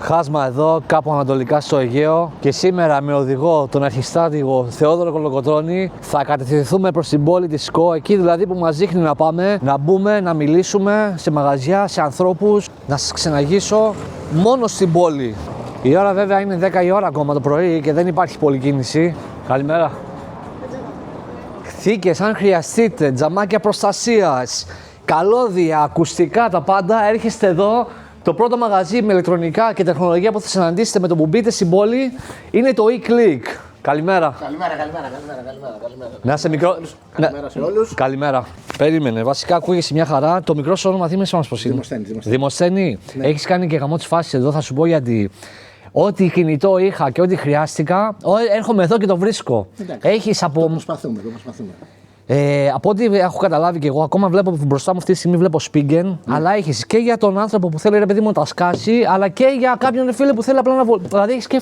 Χάσμα εδώ, κάπου ανατολικά στο Αιγαίο. Και σήμερα με οδηγό τον αρχιστράτηγο Θεόδωρο Κολοκοτρώνη θα κατευθυνθούμε προς την πόλη της ΣΚΟ. Εκεί δηλαδή που μας δείχνει να πάμε, να μπούμε, να μιλήσουμε σε μαγαζιά, σε ανθρώπους, να σας ξεναγήσω μόνο στην πόλη. Η ώρα βέβαια είναι 10 η ώρα ακόμα το πρωί και δεν υπάρχει πολλή κίνηση. Καλημέρα. Θήκες, αν χρειαστείτε, τζαμάκια προστασίας, καλώδια, ακουστικά, τα πάντα, έρχεστε εδώ. Το πρώτο μαγαζί με ηλεκτρονικά και τεχνολογία που θα συναντήσετε με το που μπείτε στην πόλη είναι το e-click. Καλημέρα. Καλημέρα. Να είσαι μικρό. Καλημέρα σε όλους. Καλημέρα. Περίμενε. Βασικά ακούγεσαι μια χαρά. Το μικρό σου όνομα θύμισε μας πώς είναι. Δημοσθένη. Ναι. Έχεις κάνει και γαμό τις φάσεις εδώ, θα σου πω γιατί. Ό,τι κινητό είχα και ό,τι χρειάστηκα, έρχομαι εδώ και το βρίσκω. Έχεις από. Το προσπαθούμε. Από ό,τι έχω καταλάβει και εγώ, ακόμα βλέπω μπροστά μου αυτή τη στιγμή βλέπω Spigen, αλλά έχεις και για τον άνθρωπο που θέλει ρε παιδί μου να τα σκάσει, αλλά και για κάποιον φίλο που θέλει απλά να βολεύει. Δηλαδή έχεις και.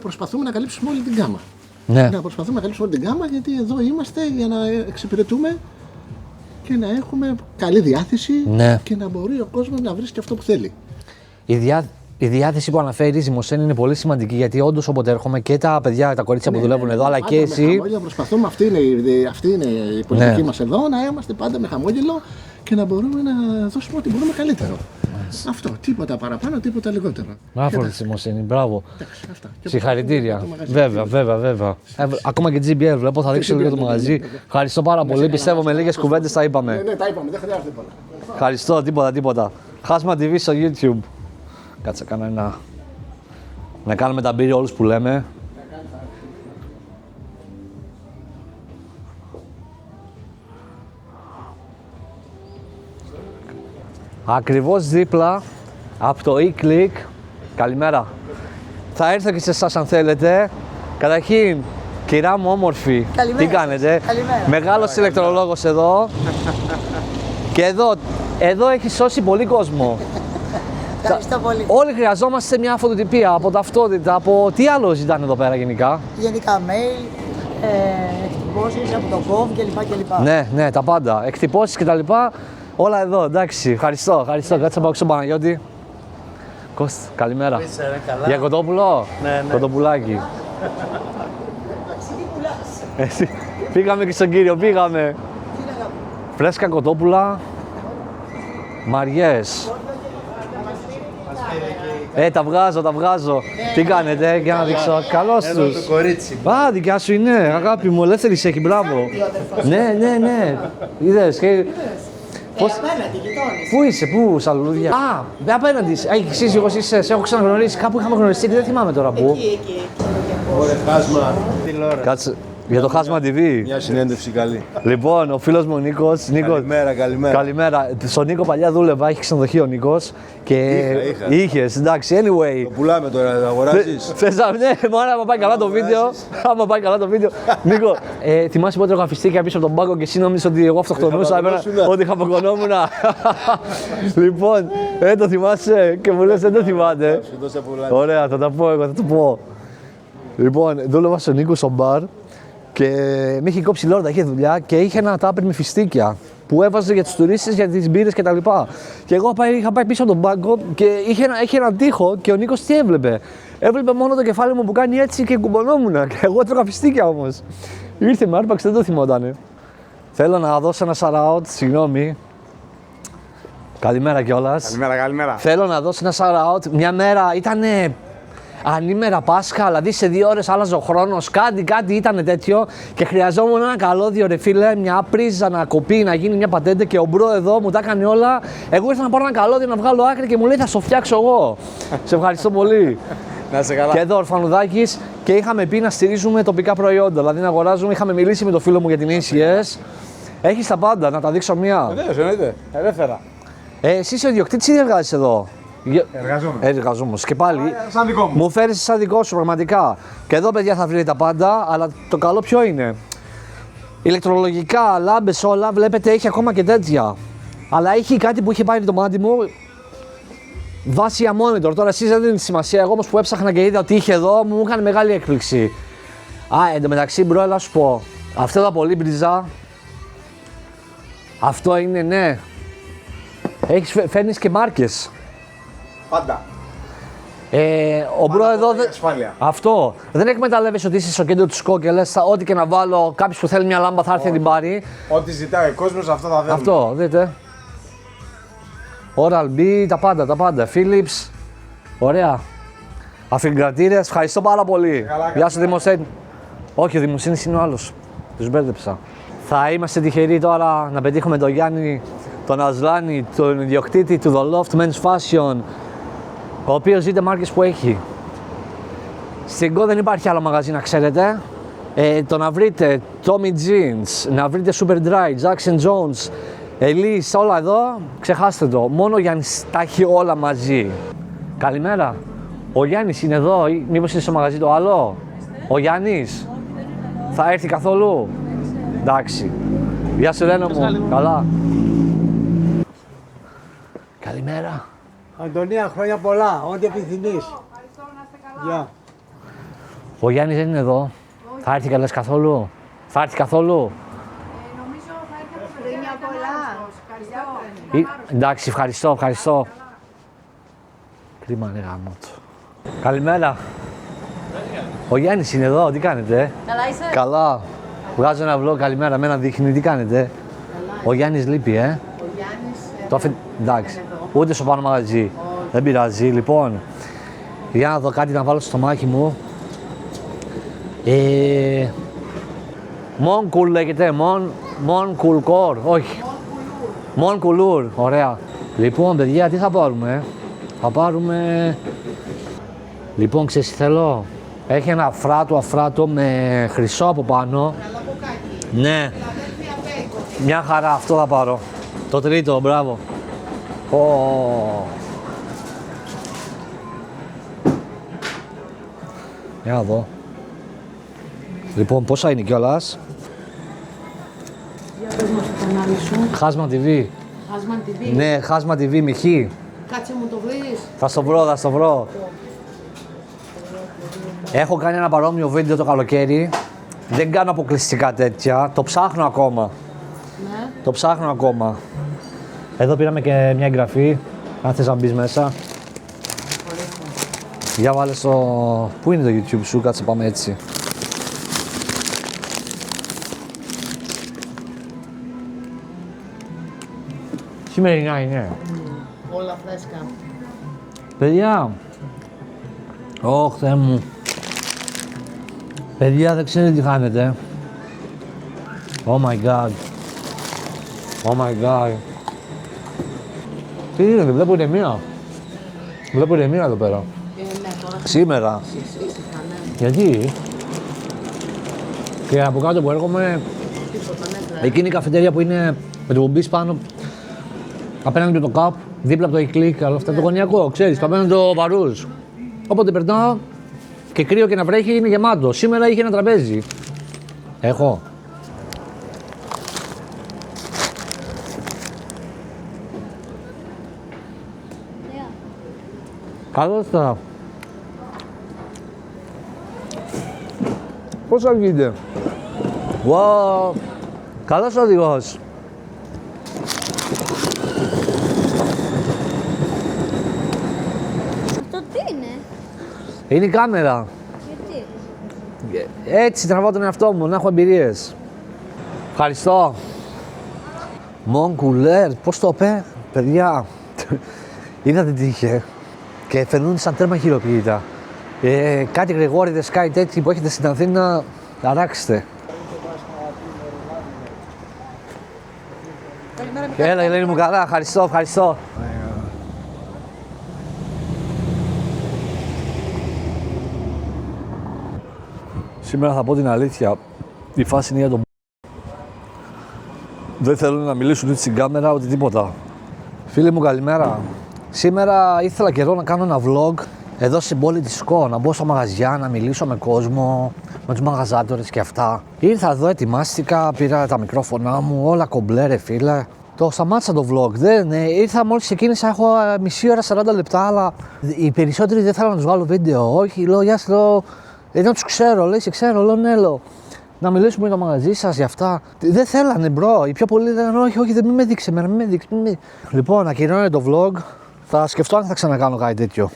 Προσπαθούμε να καλύψουμε όλη την γάμα. Ναι. Προσπαθούμε να καλύψουμε όλη την γάμα γιατί εδώ είμαστε για να εξυπηρετούμε και να έχουμε καλή διάθεση και να μπορεί ο κόσμος να βρίσκει αυτό που θέλει. Η διάθεση που αναφέρεις, Δημοσθένη, είναι πολύ σημαντική γιατί όντως όποτε έρχομαι και τα παιδιά, τα κορίτσια που δουλεύουν εδώ, αλλά και εσύ. Χαμόγελο, προσπαθούμε, αυτή είναι η πολιτική μας εδώ, να είμαστε πάντα με χαμόγελο και να μπορούμε να δώσουμε ό,τι μπορούμε καλύτερο. Αυτό, τίποτα παραπάνω, τίποτα λιγότερο. Μπράβο, Δημοσθένη, μπράβο. Συγχαρητήρια. Βέβαια. Ακόμα και GBL βλέπω, θα δείξω λίγο το μαγαζί. Ευχαριστώ πάρα πολύ. Πιστεύω με λίγες κουβέντες τα είπαμε. Ναι, τα είπαμε, δεν χρειάζεται πολλά. Ευχαριστώ, τίποτα. Χάσμα TV στο YouTube. Κάτσε να κάνουμε τα μπύρια όλους που λέμε. Ακριβώς δίπλα από το e-click. Καλημέρα. Θα έρθω και σε εσάς αν θέλετε. Καταρχήν, κυρά μου όμορφη. Καλημέρα. Τι κάνετε? Καλημέρα. Μεγάλος ηλεκτρολόγος εδώ. Και εδώ έχει σώσει πολύ κόσμο. Ευχαριστώ πολύ. Όλοι χρειαζόμαστε μια φωτοτυπία από ταυτότητα, από τι άλλο ζητάνε εδώ πέρα γενικά. Γενικά mail, εκτυπώσεις από το gov κλπ. Ναι, τα πάντα. Εκτυπώσεις κτλ. Όλα εδώ, εντάξει. Ευχαριστώ. Κάτσε να πάω στον Παναγιώτη. Κώστα, καλημέρα. Καλά. Για κοτόπουλο. Ναι. Κοτοπουλάκι. Εσύ. Πήγαμε και στον κύριο, πήγαμε. Φρέσκα κοτόπουλα. Μαριές. Τα βγάζω. Τι κάνετε, για να δείξω. Καλώς τους. Το κορίτσι. Δικιά σου είναι, αγάπη μου, ελεύθερη έχει, μπράβο. Ναι. Είδες και. Απέναντι, γειτόνις. Πού είσαι, πού, στα λουλούδια. Απέναντι. Έχεις σύζυγος, είσαι, σε έχω ξαναγνωρίσει. Κάπου είχαμε γνωριστεί και δεν θυμάμαι τώρα πού. Εκεί. Ωραία, χάσμα. Τηλεόραση. Κάτσε. Για το Χάσμα TV. Μια συνέντευξη καλή. Λοιπόν, ο φίλος μου ο Νίκος. Καλημέρα. Στον Νίκο παλιά δούλευα, έχει ξενοδοχείο ο Νίκος. Και είχα. είχες, εντάξει, anyway. Το πουλάμε τώρα, θα αγοράσεις. Θες να, ναι, μόνο άμα πάει καλά το βίντεο. Άμα πάει καλά το βίντεο. Νίκο, θυμάσαι πότε γραφιστήκα πίσω από τον πάγκο και εσύ νόμιζες ότι εγώ αυτοκτονούσα, ότι χαποκονόμουν. Λοιπόν, το θυμάσαι και μου λες δεν το θυμάται. Ωραία, θα τα πω εγώ, θα το πω. Λοιπόν, δούλευα στον Νίκο στο μπαρ. Και με είχε κόψει λόρδα, είχε δουλειά και είχε ένα τάπερ με φιστίκια που έβαζε για τους τουρίστες, για τις μπύρες κτλ. Και εγώ είχα πάει πίσω από τον πάγκο και είχε έναν τοίχο και ο Νίκος τι έβλεπε. Έβλεπε μόνο το κεφάλι μου που κάνει έτσι και κουμπωνόμουν. Και εγώ έτρωγα φιστίκια όμως. Ήρθε με άρπαξε, δεν το θυμότανε. Θέλω να δώσω ένα shout-out, συγγνώμη. Καλημέρα κιόλας. Καλημέρα. Θέλω να δώσω ένα shout-out. Μια μέρα ήτανε. Ανήμερα Πάσχα, δηλαδή σε 2 ώρες άλλαζε ο χρόνος, κάτι ήταν τέτοιο και χρειαζόμουν ένα καλώδιο ρε φίλε, μια πρίζα να κοπεί, να γίνει μια πατέντε και ο μπρο εδώ μου τα έκανε όλα. Εγώ ήρθα να πάρω ένα καλώδιο να βγάλω άκρη και μου λέει θα στο φτιάξω εγώ. Σε ευχαριστώ πολύ. Να είσαι καλά. Και εδώ Ορφανουδάκης και είχαμε πει να στηρίζουμε τοπικά προϊόντα, δηλαδή να αγοράζουμε, είχαμε μιλήσει με το φίλο μου για την ACS. Έχεις τα πάντα, να τα δείξω μία. Βεβαίως, εννοείται. Ελεύθερα. Εσύ είσαι ο ιδιοκτήτης ή εργάζεσαι εδώ? Εργαζόμενος. Και πάλι. Σαν δικό μου. Μου φέρεις σαν δικό σου πραγματικά. Και εδώ παιδιά θα βρείτε τα πάντα, αλλά το καλό ποιο είναι? Ηλεκτρολογικά, λάμπες, όλα βλέπετε έχει ακόμα και τέτοια. Αλλά έχει κάτι που είχε πάρει το μάτι μου. Βάσει για monitor. Τώρα εσείς δεν δίνετε σημασία. Εγώ όμως που έψαχνα και είδα ότι είχε εδώ μου έκανε μεγάλη έκπληξη. Εντωμεταξύ μπρο, έλα σου πω. Αυτό εδώ πολύ μπριζά. Αυτό είναι ναι. Φέρνεις και μάρκες. Πάντα. Ο μπρο εδώ. ασφάλεια. Αυτό. Δεν εκμεταλλεύεσαι ότι είσαι στο κέντρο του σκο και λες ό,τι και να βάλω, κάποιος που θέλει μια λάμπα θα έρθει να την πάρει. Ό,τι ζητάει ο κόσμος, αυτό θα δούμε. Αυτό, δείτε. Oral-B, τα πάντα. Philips. Ωραία. Αφιγκρατήρες, ευχαριστώ πάρα πολύ. Γεια σου Δημοσθένη. Όχι, ο Δημοσθένης είναι ο άλλος. Τους μπέρδεψα. Θα είμαστε τυχεροί τώρα να πετύχουμε τον Γιάννη, τον Ασλάνη, τον ιδιοκτήτη του The Loft Men's Fashion, ο οποίος ζείτε μάρκες που έχει. Στην Go δεν υπάρχει άλλο μαγαζί να ξέρετε. Το να βρείτε Tommy Jeans, να βρείτε Superdry, Jackson Jones, Elise, όλα εδώ, ξεχάστε το. Μόνο ο Γιάννης τα έχει όλα μαζί. Καλημέρα. Ο Γιάννης είναι εδώ ή μήπως είναι στο μαγαζί το άλλο? Ο Γιάννης θα έρθει καθόλου? Εντάξει. Γεια σου Ρένο μου. Καλά. Καλημέρα. Αντωνία, χρόνια πολλά, ό,τι επιθυμείς. Γεια. Ο Γιάννης δεν είναι εδώ. Θα έρθει καλές καθόλου? Θα έρθει καθόλου? Νομίζω θα έρθει από χρόνια πολλά. Εντάξει, ευχαριστώ. Κρίμα είναι γάμο του. Καλημέρα. Ο Γιάννης είναι εδώ, τι κάνετε? Καλά είσαι? Καλά. Βγάζω ένα vlog, καλημέρα, με ένα δείχνει, τι κάνετε? Ο Γιάννης λείπει, Ο Γιάννης Εντάξει, ούτε στο πάνω μαγαζί. Δεν πειράζει, λοιπόν. Για να δω κάτι να βάλω στο στομάχι μου. Mon Cool λέγεται, Mon Cool Core, όχι. Mon Couleur, ωραία. Λοιπόν, παιδιά, τι θα πάρουμε? Θα πάρουμε... Λοιπόν, ξέρεις τι θέλω? Έχει ένα αφράτο με χρυσό από πάνω. Ναι. Μια χαρά, αυτό θα πάρω. Το τρίτο, μπράβο. Για να δω. Λοιπόν, πόσα είναι κιόλας? Για πες μας το κανάλι σου. Χάσμα TV. Χάσμαν TV. Ναι, Χάσμα TV με χ. Κάτσε μου το βρεις. Θα στο βρω. Έχω κάνει ένα παρόμοιο βίντεο το καλοκαίρι. Δεν κάνω αποκλειστικά τέτοια. Το ψάχνω ακόμα. Ναι. Το ψάχνω ακόμα. Εδώ πήραμε και μια εγγραφή. Αν θες να μπεις μέσα. Για βάλε στο... Πού είναι το YouTube σου, κάτσε πάμε έτσι. Σημερινά είναι. Όλα φρέσκα. Παιδιά. Ωχ, Θεέ μου. Παιδιά, δεν ξέρετε τι κάνετε. Oh my god. Oh my god. Τι είναι, δεν βλέπω ηρεμία. Βλέπω ηρεμία εδώ πέρα. Ναι, τώρα Σήμερα. είσαι κανένα. Γιατί? Και από κάτω που έρχομαι, Τίποτα, ναι, εκείνη η καφετέρια που είναι με το που μπεις πάνω, απέναντι από το καπ, δίπλα από το e-click, αλλά αυτά το κονιακό, ξέρεις, το απέναντι το παρούζ. Όποτε περνάω και κρύο και να βρέχει είναι γεμάτο. Σήμερα είχε ένα τραπέζι. Έχω. Καλώς τα. Πώς θα βγείτε? Wow. Καλός οδηγός. Αυτό τι είναι? Είναι η κάμερα. Γιατί? Έτσι τραβάω τον εαυτό μου, να έχω εμπειρίες. Ευχαριστώ. Mon Couleur, πώς το είπε, παιδιά. Είδατε τι είχε. Και φαινούν σαν τέρμα χειροποίητα. Κάτι γρηγόριδες, κάτι τέτοιοι που έχετε στην Αθήνα, αράξτε. Έλα, Ελένη μου, καλά, ευχαριστώ. Σήμερα θα πω την αλήθεια, η φάση είναι για τον Δεν θέλουν να μιλήσουν ούτε στην κάμερα, ούτε τίποτα. Φίλοι μου, καλημέρα. Σήμερα ήθελα καιρό να κάνω ένα vlog εδώ στην πόλη της Σκο, να μπω στα μαγαζιά, να μιλήσω με κόσμο, με τους μαγαζάτορες και αυτά. Ήρθα εδώ, ετοιμάστηκα, πήρα τα μικρόφωνά μου, όλα κομπλέ ρε φίλε. Το σταμάτησα το vlog, ήρθα μόλις ξεκίνησα, έχω μισή ώρα, 40 λεπτά, αλλά οι περισσότεροι δεν θέλουν να τους βγάλω βίντεο. Όχι, λέω, γεια σας, λέω, δεν τους ξέρω, λέει, σε ξέρω, λέω, ναι, λέω. Να μιλήσουμε για το μαγαζί σας, για αυτά. Δεν θέλανε, μπρο. Οι πιο πολλοί λέγανε, όχι, δεν με δείξε, μην με δείξει. Λοιπόν, ακυρώνεται το vlog. Θα σκεφτώ αν θα ξανακάνω κάτι τέτοιο.